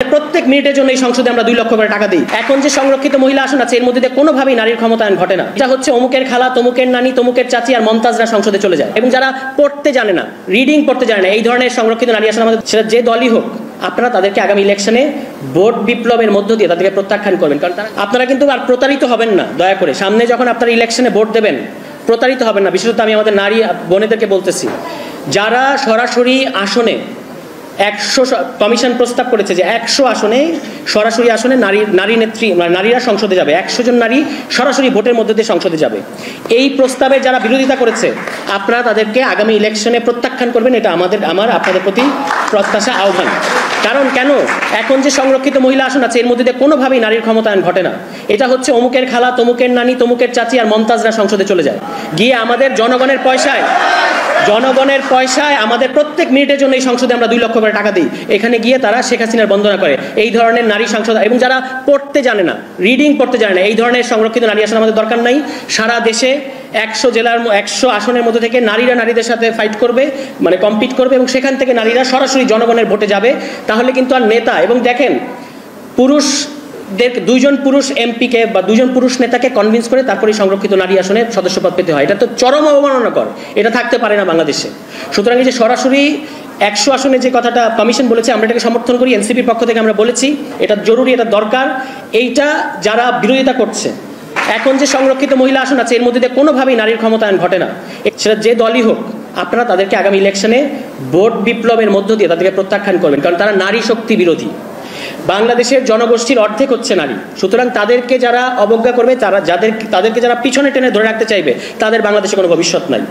প্রত্যেক মিনিটের জন্য এই সংসদে আমরা 2 লক্ষ করে টাকা দিই। এখন যে সংরক্ষিত মহিলা আসন আছে এর মধ্যে কোনোভাবেই নারীর ক্ষমতায়ন ঘটে না। এটা হচ্ছে অমুকের খালা, তমুকের নানি, তমুকের চাচি আর মমতাজরা সংসদে চলে যায়। এবং যারা পড়তে জানে না, রিডিং পড়তে জানে না, এই ধরনের সংরক্ষিত নারী আসন আমাদের, সেটা যে দলই হোক, আপনারা তাদেরকে আগামী ইলেকশনে ভোট বিপ্লবের মধ্য দিয়ে তাদেরকে প্রত্যাখ্যান করবেন। কারণ আপনারা কিন্তু আর প্রতারিত হবেন না। দয়া করে সামনে যখন আপনারা ইলেকশনে ভোট দেবেন, প্রতারিত হবেন না। বিশেষত আমি আমাদের নারী বোনেদেরকে বলতেছি, যারা সরাসরি আসনে 100 কমিশন প্রস্তাব করেছে যে 100 আসনে সরাসরি আসনে নারী নেত্রী নারীরা সংসদে যাবে, 100 জন নারী সরাসরি ভোটের মধ্যে দিয়ে সংসদে যাবে। এই প্রস্তাবে যারা বিরোধিতা করেছে আপনারা তাদেরকে আগামী ইলেকশনে প্রত্যাখ্যান করবেন। এটা আমার আপনাদের প্রতি প্রত্যাশা, আহ্বান। কারণ কেন এখন যে সংরক্ষিত মহিলা আসন আছে এর মধ্যে কোনোভাবেই নারীর ক্ষমতায়ন ঘটে না। এটা হচ্ছে অমুকের খালা, তমুকের নানি, তমুকের চাচি আর মমতাজরা সংসদে চলে যায়, গিয়ে আমাদের জনগণের পয়সায় আমাদের প্রত্যেক মিনিটের জন্য এই সংসদে আমরা 2 লক্ষ করে টাকা দিই। এখানে গিয়ে তারা শেখ হাসিনার বন্দনা করে। এই ধরনের নারী সংসদ এবং যারা পড়তে জানে না, রিডিং পড়তে জানে না, এই ধরনের সংরক্ষিত নারী আসন আমাদের দরকার নাই। সারা দেশে 100 জেলার 100 আসনের মধ্যে থেকে নারীরা নারীদের সাথে ফাইট করবে, মানে কম্পিট করবে, এবং সেখান থেকে নারীরা সরাসরি জনগণের ভোটে যাবে। তাহলে কিন্তু আর নেতা, এবং দেখেন দুইজন পুরুষ এমপিকে বা 2 জন পুরুষ নেতাকে কনভিন্স করে তারপরে সংরক্ষিত নারী আসনে সদস্যপদ পেতে হয়। এটা তো চরম অবমাননাকর, এটা থাকতে পারে না বাংলাদেশে। সুতরাং এই যে সরাসরি 100 আসনে যে কথাটা কমিশন বলেছে, আমরা এটাকে সমর্থন করি। এনসিপির পক্ষ থেকে আমরা বলেছি এটা জরুরি, এটা দরকার। এইটা যারা বিরোধিতা করছে, এখন যে সংরক্ষিত মহিলা আসন আছে এর মধ্যে কোনোভাবেই নারীর ক্ষমতায়ন ঘটে না। সেটা যে দলই হোক, আপনারা তাদেরকে আগামী ইলেকশনে ভোট বিপ্লবের মধ্য দিয়ে তাদেরকে প্রত্যাখ্যান করবেন। কারণ তারা নারী শক্তি বিরোধী। বাংলাদেশের জনগোষ্ঠীর অর্ধেক হচ্ছে নারী। সুতরাং তাদেরকে যারা অবজ্ঞা করবে, তাদেরকে যারা পিছনে টেনে ধরে রাখতে চাইবে, তাদের বাংলাদেশে কোনো ভবিষ্যৎ নাই।